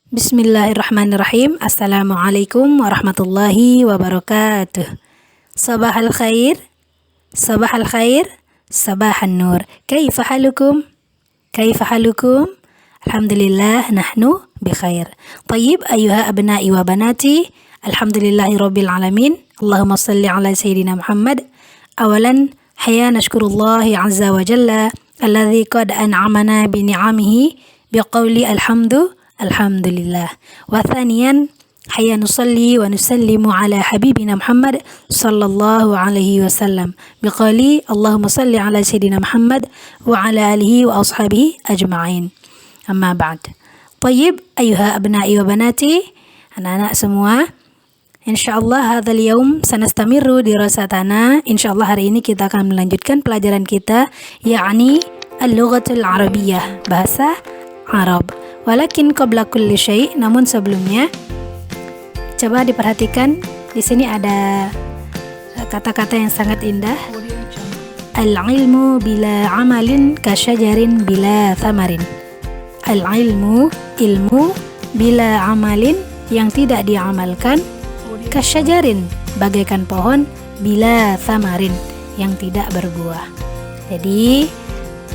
Bismillahirrahmanirrahim. Assalamualaikum warahmatullahi wabarakatuh. Sabah al-khair, sabah al-khair, sabah an-nur. Kaifa halukum? Kaifa halukum? Alhamdulillah, nahnu bikhair. Tayyib ayuha abna'i wa banati. Alhamdulillahi rabbil alamin. Allahumma salli ala sayyidina Muhammad. Awalan, haya nashkurullahi azza wa jalla alladhi qad an'amana bi ni'amihi biqawli alhamdulillah. Wa thaniyan, haya nusalli wa nusallimu ala habibina Muhammad sallallahu alaihi wasallam biqali Allahumma salli ala sayyidina Muhammad wa ala alihi wa ashabihi ajma'in. Amma ba'd. Tayyib ayuha abna'i wa banati, anak-anak semua, insyaallah hadzal yaum sanastamiru dirasatana. Insyaallah hari ini kita akan melanjutkan pelajaran kita, yakni al-lughatul arabiyyah, bahasa Arab. Walakin qabla kulli syai', namun sebelumnya coba diperhatikan, di sini ada kata-kata yang sangat indah. Al-ilmu bila amalin kasyajarin bila thamarin. Al-ilmu, ilmu, bila amalin, yang tidak diamalkan, kasyajarin, bagaikan pohon, bila thamarin, yang tidak berbuah. Jadi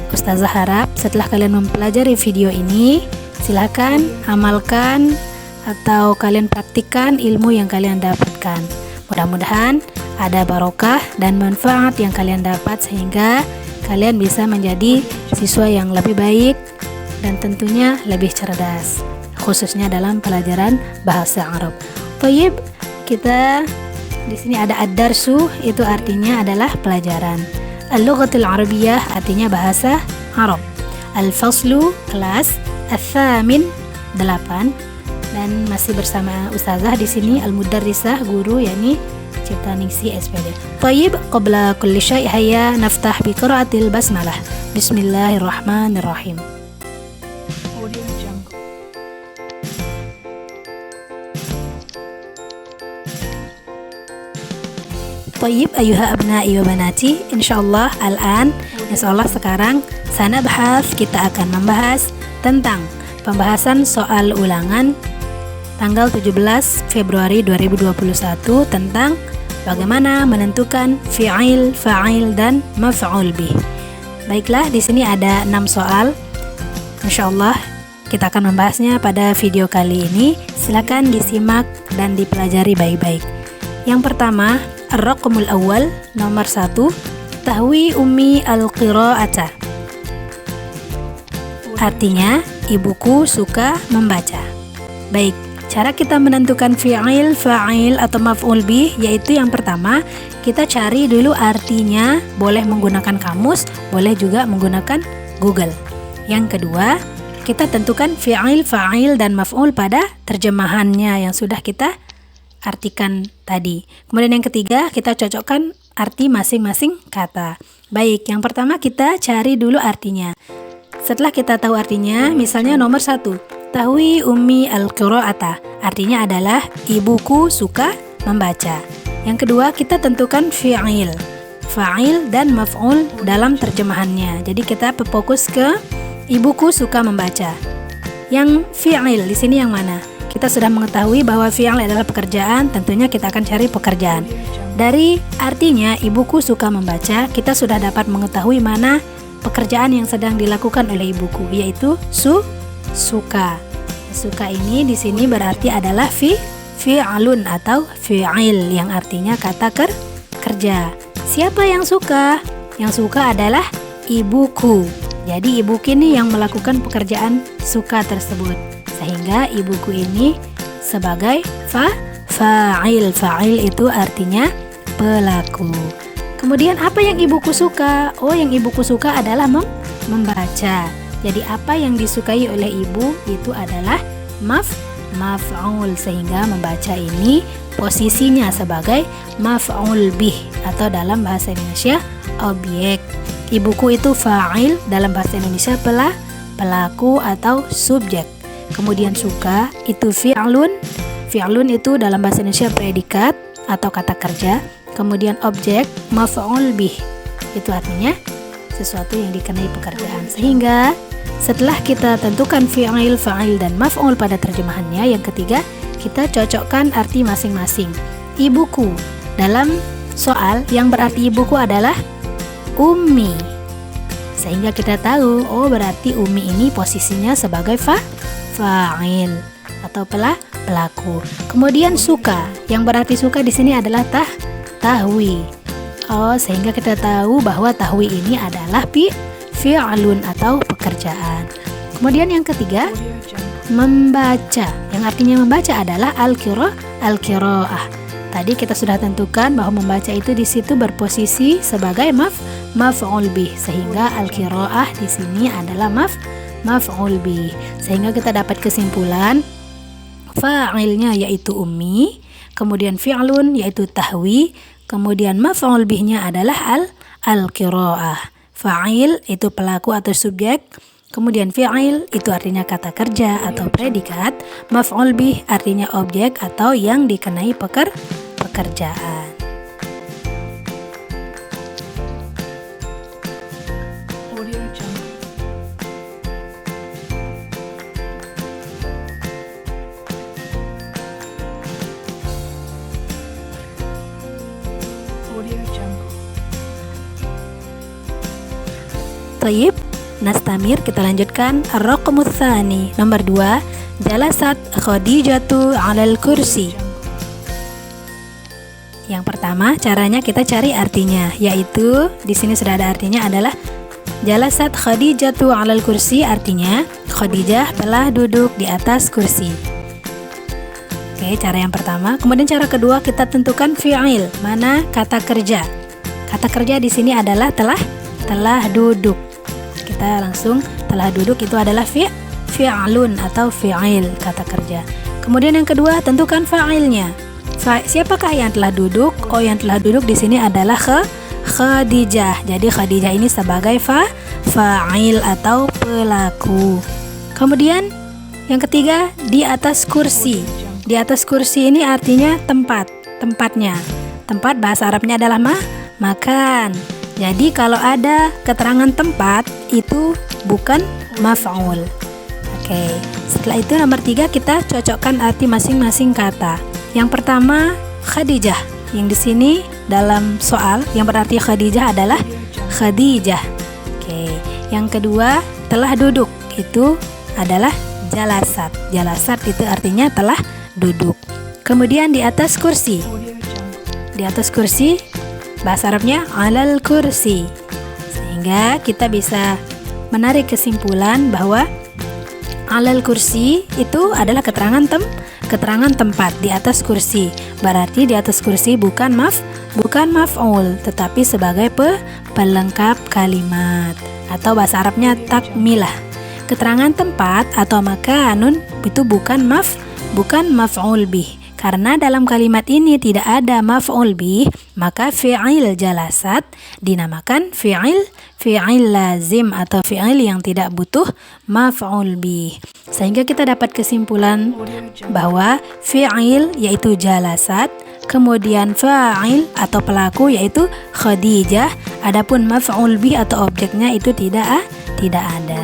Ustazah harap setelah kalian mempelajari video ini, silakan amalkan atau kalian praktikkan ilmu yang kalian dapatkan. Mudah-mudahan ada barokah dan manfaat yang kalian dapat sehingga kalian bisa menjadi siswa yang lebih baik dan tentunya lebih cerdas, khususnya dalam pelajaran bahasa Arab. Thayyib, kita di sini ada ad-darsu, itu artinya adalah pelajaran. Al-lughatul arabiyyah artinya bahasa Arab. Al-faslu, kelas. Al-thamin, 8, dan masih bersama ustazah di sini al-mudarrisah, guru, yakni Cipta Ningsi SPD. Tayyib, qabla kulli syai' hayya naftah bi qiraatil basmalah. Bismillahirrahmanirrahim. Tayyib ayuha abna'i wa banati, insyaallah insyaallah sekarang sana bahas, kita akan membahas tentang pembahasan soal ulangan tanggal 17 Februari 2021 tentang bagaimana menentukan fi'il, fa'il, dan maf'ul bih. Baiklah, di sini ada 6 soal. Insyaallah kita akan membahasnya pada video kali ini. Silakan disimak dan dipelajari baik-baik. Yang pertama, ar-raqmul awal, nomor 1, tahwi ummi al-qira'ata. Artinya, ibuku suka membaca. Baik, cara kita menentukan fi'il, fa'il, atau maf'ul bih, yaitu yang pertama, kita cari dulu artinya, boleh menggunakan kamus, boleh juga menggunakan Google. Yang kedua, kita tentukan fi'il, fa'il, dan maf'ul pada terjemahannya yang sudah kita artikan tadi. Kemudian yang ketiga, kita cocokkan arti masing-masing kata. Baik, yang pertama kita cari dulu artinya. Setelah kita tahu artinya, misalnya nomor 1, tahwi ummi al-qira'ata, artinya adalah ibuku suka membaca. Yang kedua, kita tentukan fi'il, fa'il, dan maf'ul dalam terjemahannya. Jadi kita fokus ke ibuku suka membaca. Yang fi'il di sini yang mana? Kita sudah mengetahui bahwa fi'il adalah pekerjaan, tentunya kita akan cari pekerjaan. Dari artinya ibuku suka membaca, kita sudah dapat mengetahui mana pekerjaan yang sedang dilakukan oleh ibuku, yaitu suka. Suka ini di sini berarti adalah fi'alun atau fi'il, yang artinya kata kerja. Siapa yang suka? Yang suka adalah ibuku. Jadi ibuku ini yang melakukan pekerjaan suka tersebut, sehingga ibuku ini sebagai fa'il. Fa'il itu artinya pelaku. Kemudian apa yang ibuku suka? Oh, yang ibuku suka adalah membaca. Jadi apa yang disukai oleh ibu itu adalah maf'ul, sehingga membaca ini posisinya sebagai maf'ul bih, atau dalam bahasa Indonesia objek. Ibuku itu fa'il, dalam bahasa Indonesia pelaku atau subjek. Kemudian suka itu fi'lun. Fi'lun itu dalam bahasa Indonesia predikat atau kata kerja. Kemudian objek maf'ul bih, itu artinya sesuatu yang dikenai pekerjaan. Sehingga setelah kita tentukan fi'il, fa'il, dan maf'ul pada terjemahannya, yang ketiga kita cocokkan arti masing-masing. Ibuku, dalam soal yang berarti ibuku adalah ummi, sehingga kita tahu, oh berarti ummi ini posisinya sebagai fa'il atau pelaku. Kemudian suka, yang berarti suka di sini adalah tahwi. Oh, sehingga kita tahu bahwa tahwi ini adalah fi'lun atau pekerjaan. Kemudian yang ketiga, membaca. Yang artinya membaca adalah al-qiraah. Tadi kita sudah tentukan bahwa membaca itu di situ berposisi sebagai maf'ul bih, sehingga al-qiraah di sini adalah maf'ul bih. Sehingga kita dapat kesimpulan fa'ilnya yaitu ummi, kemudian fi'lun yaitu tahwi, kemudian maf'ul bihnya adalah al-qiraah. Fa'il itu pelaku atau subjek, kemudian fi'il itu artinya kata kerja atau predikat, maf'ul bih artinya objek atau yang dikenai pekerjaan. Tayyib, nastamir, kita lanjutkan. Ar-raqmu tsani, nomor 2, jalasat Khadijatu 'alal kursi. Yang pertama, caranya kita cari artinya, yaitu di sini sudah ada artinya adalah jalasat Khadijatu 'alal kursi, artinya Khadijah telah duduk di atas kursi. Oke, cara yang pertama. Kemudian cara kedua, kita tentukan fi'il, mana kata kerja. Kata kerja di sini adalah telah duduk. Kita langsung telah duduk itu adalah fi'lun atau fi'il, kata kerja. Kemudian yang kedua, tentukan fa'ilnya. Siapakah yang telah duduk? Oh, yang telah duduk di sini adalah Khadijah. Jadi Khadijah ini sebagai fa'il atau pelaku. Kemudian yang ketiga, di atas kursi. Di atas kursi ini artinya tempatnya. Tempat bahasa Arabnya adalah makan. Jadi kalau ada keterangan tempat itu bukan maf'ul. Oke. Setelah itu nomor 3 kita cocokkan arti masing-masing kata. Yang pertama, Khadijah. Yang di sini dalam soal yang berarti Khadijah adalah Khadijah. Oke. Yang kedua, telah duduk. Itu adalah jalasat. Jalasat itu artinya telah duduk. Kemudian di atas kursi. Di atas kursi bahasa Arabnya 'alal kursi. Sehingga kita bisa menarik kesimpulan bahwa 'alal kursi itu adalah keterangan tempat di atas kursi. Berarti di atas kursi bukan maf'ul, tetapi sebagai pelengkap kalimat atau bahasa Arabnya takmilah. Keterangan tempat atau makanun itu bukan maf'ul bih. Karena dalam kalimat ini tidak ada maf'ul bih, maka fi'il jalasat dinamakan fi'il lazim atau fi'il yang tidak butuh maf'ul bih. Sehingga kita dapat kesimpulan bahwa fi'il yaitu jalasat, kemudian fa'il atau pelaku yaitu Khadijah, adapun maf'ul bih atau objeknya itu tidak ada.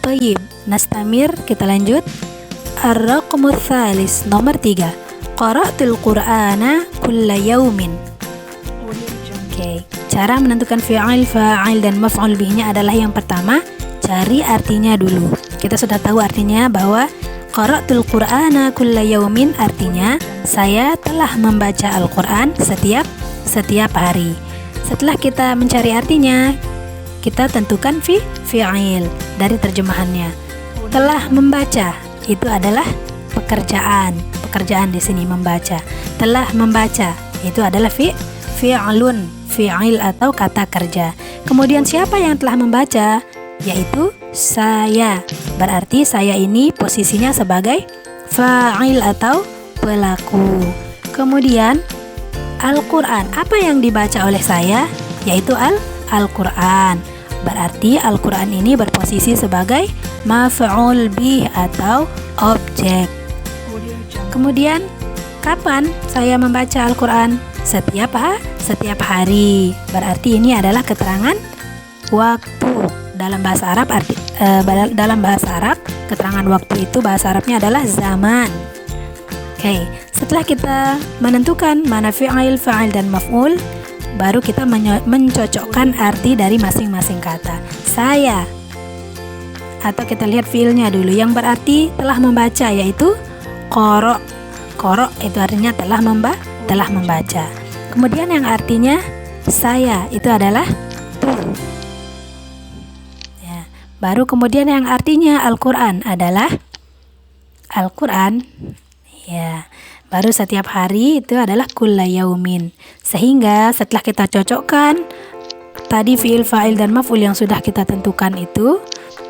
Tayyib, nastamir, kita lanjut. Ar-raqmu tsalis, nomor 3, qara'tul qur'ana kulla yaumin. Oke, cara menentukan fi'il, fa'il, dan maf'ul bihnya adalah yang pertama, cari artinya dulu. Kita sudah tahu artinya bahwa qara'tul qur'ana kulla yaumin artinya saya telah membaca Al-Qur'an setiap hari. Setelah kita mencari artinya, kita tentukan fi'il dari terjemahannya. Telah membaca itu adalah pekerjaan. Pekerjaan di sini membaca. Telah membaca itu adalah fi'lun, fi'il atau kata kerja. Kemudian siapa yang telah membaca? Yaitu saya. Berarti saya ini posisinya sebagai fa'il atau pelaku. Kemudian Al-Quran, apa yang dibaca oleh saya? Yaitu Al-Quran. Berarti Al-Quran ini berposisi sebagai maf'ul bih atau objek. Kemudian kapan saya membaca Al-Quran? Setiap hari. Berarti ini adalah keterangan waktu. Dalam bahasa Arab keterangan waktu itu bahasa Arabnya adalah zaman. Oke, setelah kita menentukan mana fi'il, fa'il dan maf'ul, baru kita mencocokkan arti dari masing-masing kata. Saya, atau kita lihat fi'ilnya dulu yang berarti telah membaca, yaitu qara. Qara itu artinya telah membaca. Kemudian yang artinya saya itu adalah tu. Ya, baru kemudian yang artinya Al-Quran adalah Al-Quran. Ya, baru setiap hari itu adalah kulla yaumin. Sehingga setelah kita cocokkan tadi fi'il, fa'il dan maf'ul yang sudah kita tentukan itu,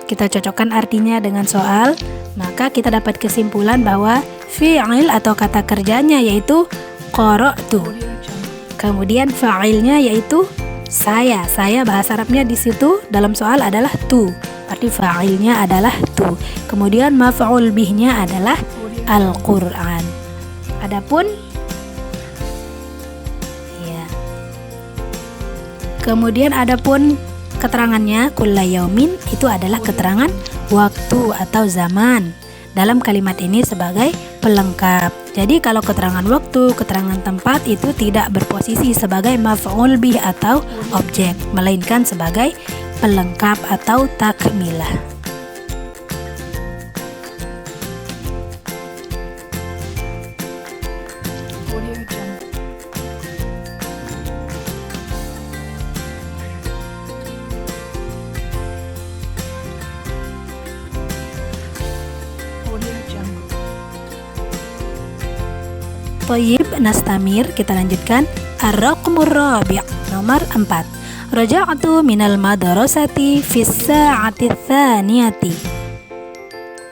kita cocokkan artinya dengan soal, maka kita dapat kesimpulan bahwa fi'il atau kata kerjanya yaitu qara'tu. Kemudian fa'ilnya yaitu saya. Saya bahasa Arabnya di situ dalam soal adalah tu. Berarti fa'ilnya adalah tu. Kemudian maf'ul bihnya adalah Al-Quran. Adapun keterangannya kulla yaumin itu adalah keterangan waktu atau zaman. Dalam kalimat ini sebagai pelengkap. Jadi kalau keterangan waktu, keterangan tempat itu tidak berposisi sebagai maf'ul bih atau objek, melainkan sebagai pelengkap atau takmilah. Thayyib, nastamir, kita lanjutkan. Ar-raqmur rabi', nomor 4. Raja'tu minal madrasati fis sa'ati tsaniyati.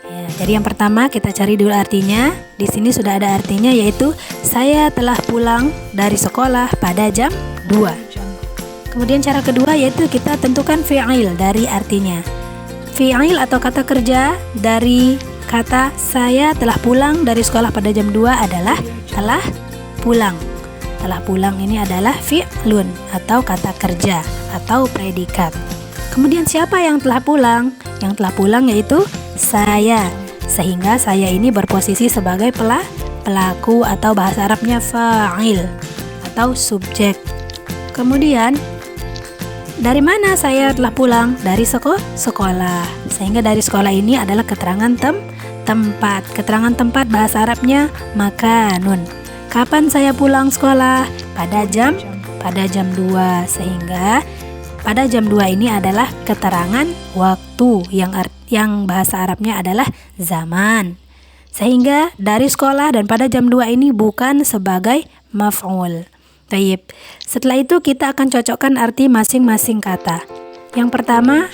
Ya, jadi yang pertama kita cari dulu artinya. Di sini sudah ada artinya, yaitu saya telah pulang dari sekolah pada jam 2. Kemudian cara kedua yaitu kita tentukan fi'il dari artinya. Fi'il atau kata kerja dari kata saya telah pulang dari sekolah pada jam 2 adalah telah pulang. Telah pulang ini adalah fi'lun atau kata kerja atau predikat. Kemudian siapa yang telah pulang? Yang telah pulang yaitu saya. Sehingga saya ini berposisi sebagai pelaku atau bahasa Arabnya fa'il atau subjek. Kemudian dari mana saya telah pulang? Dari sekolah. Sehingga dari sekolah ini adalah keterangan tempat. Keterangan tempat bahasa Arabnya makanun. Kapan saya pulang sekolah? Pada jam 2. Sehingga pada jam 2 ini adalah keterangan waktu yang bahasa Arabnya adalah zaman. Sehingga dari sekolah dan pada jam 2 ini bukan sebagai maf'ul. Tayyib. Setelah itu kita akan cocokkan arti masing-masing kata. Yang pertama,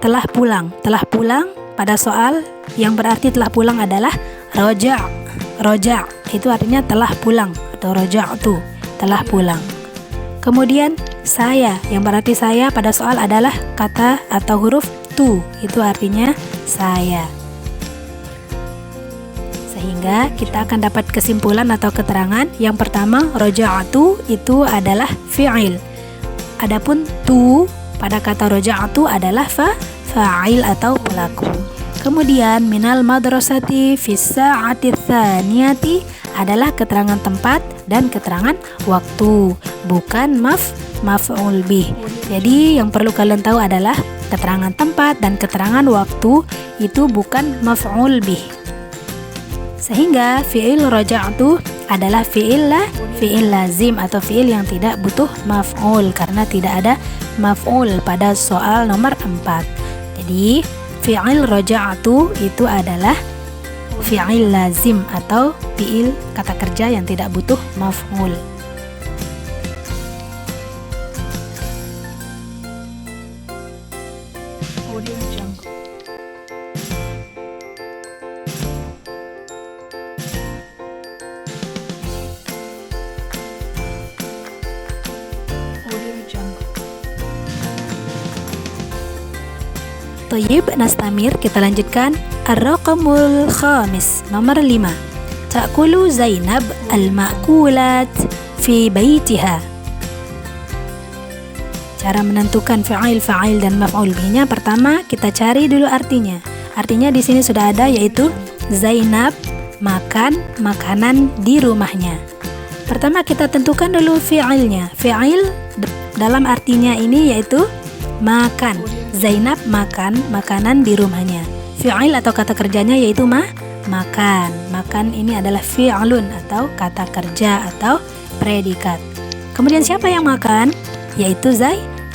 telah pulang. Telah pulang pada soal yang berarti telah pulang adalah roja'. Roja' itu artinya telah pulang atau roja'tu, telah pulang. Kemudian saya yang berarti saya pada soal adalah kata atau huruf tu, itu artinya saya. Sehingga kita akan dapat kesimpulan atau keterangan. Yang pertama, roja'tu itu adalah fi'il. Adapun tu pada kata roja'tu adalah fa'il atau pelaku. Kemudian minal madrasati fis sa'ati tsaniyati adalah keterangan tempat dan keterangan waktu, bukan maf'ul bih. Jadi yang perlu kalian tahu adalah keterangan tempat dan keterangan waktu itu bukan maf'ul bih. Sehingga fi'il raja'tu adalah fi'il lazim atau fi'il yang tidak butuh maf'ul karena tidak ada maf'ul pada soal nomor 4. Jadi fi'il raja'tu itu adalah fi'il lazim atau fi'il kata kerja yang tidak butuh maf'ul. Thayyib, nastamir, kita lanjutkan. Ar-raqamul khamis, nomor 5. Ta'kulu Zainab al-ma'kulat fi baitiha. Cara menentukan fa'il dan maf'ul bihnya, pertama kita cari dulu artinya. Artinya di sini sudah ada, yaitu Zainab makan makanan di rumahnya. Pertama kita tentukan dulu fi'ilnya. Fi'il dalam artinya ini yaitu makan. Zainab makan makanan di rumahnya. Fi'il atau kata kerjanya yaitu makan. Makan ini adalah fi'lun atau kata kerja atau predikat. Kemudian siapa yang makan? Yaitu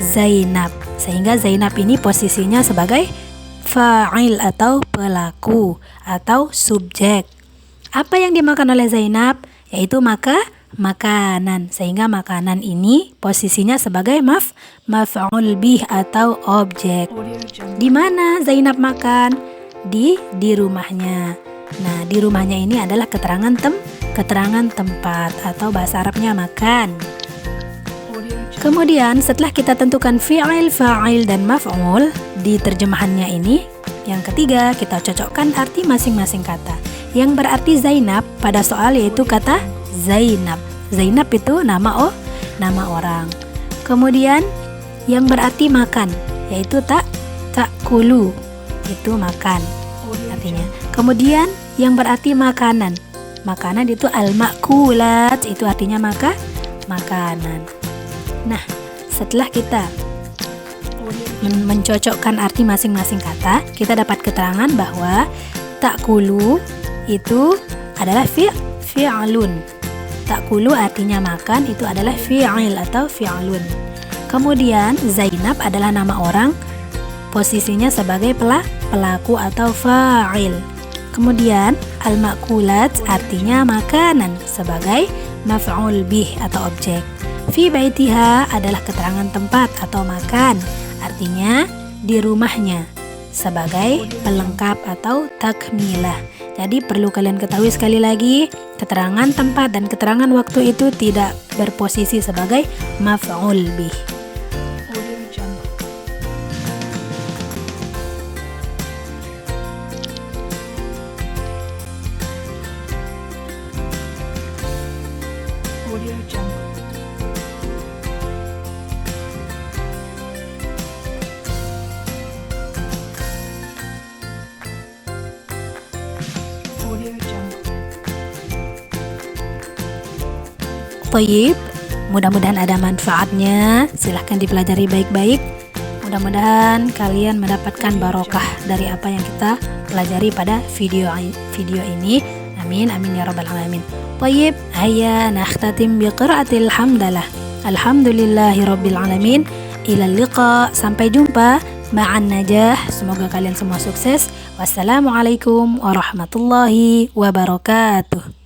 Zainab. Sehingga Zainab ini posisinya sebagai fa'il atau pelaku atau subjek. Apa yang dimakan oleh Zainab? Yaitu makanan. Sehingga makanan ini posisinya sebagai maf'ul bih atau objek. Di mana Zainab makan? Di rumahnya. Nah, di rumahnya ini adalah keterangan tempat atau bahasa Arabnya makan. Kemudian setelah kita tentukan fi'il, fa'il dan maf'ul di terjemahannya ini, yang ketiga kita cocokkan arti masing-masing kata. Yang berarti Zainab pada soal yaitu kata Zainab. Zainab itu nama orang. Kemudian yang berarti makan yaitu ta'kulu, itu makan artinya. Kemudian yang berarti makanan. Makanan itu al-ma'kulat, itu artinya makanan. Nah, setelah kita mencocokkan arti masing-masing kata, kita dapat keterangan bahwa ta'kulu itu adalah fi'lun. Ta'kulu artinya makan, itu adalah fi'il atau fi'lun. Kemudian Zainab adalah nama orang, posisinya sebagai pelaku atau fa'il. Kemudian al-ma'kulat artinya makanan sebagai maf'ul bih atau objek. Fi baitiha adalah keterangan tempat atau makan, artinya di rumahnya sebagai pelengkap atau takmilah. Jadi perlu kalian ketahui sekali lagi, keterangan tempat dan keterangan waktu itu tidak berposisi sebagai maf'ul bih. Thayyib, mudah-mudahan ada manfaatnya. Silahkan dipelajari baik-baik. Mudah-mudahan kalian mendapatkan barokah dari apa yang kita pelajari pada video ini. Amin, amin ya rabbal alamin. Thayyib, hayya nakhtatim biqiraatil hamdalah. Alhamdulillahi rabbil alamin. Ilal liqa, sampai jumpa. Ma'an najah, semoga kalian semua sukses. Wassalamualaikum warahmatullahi wabarakatuh.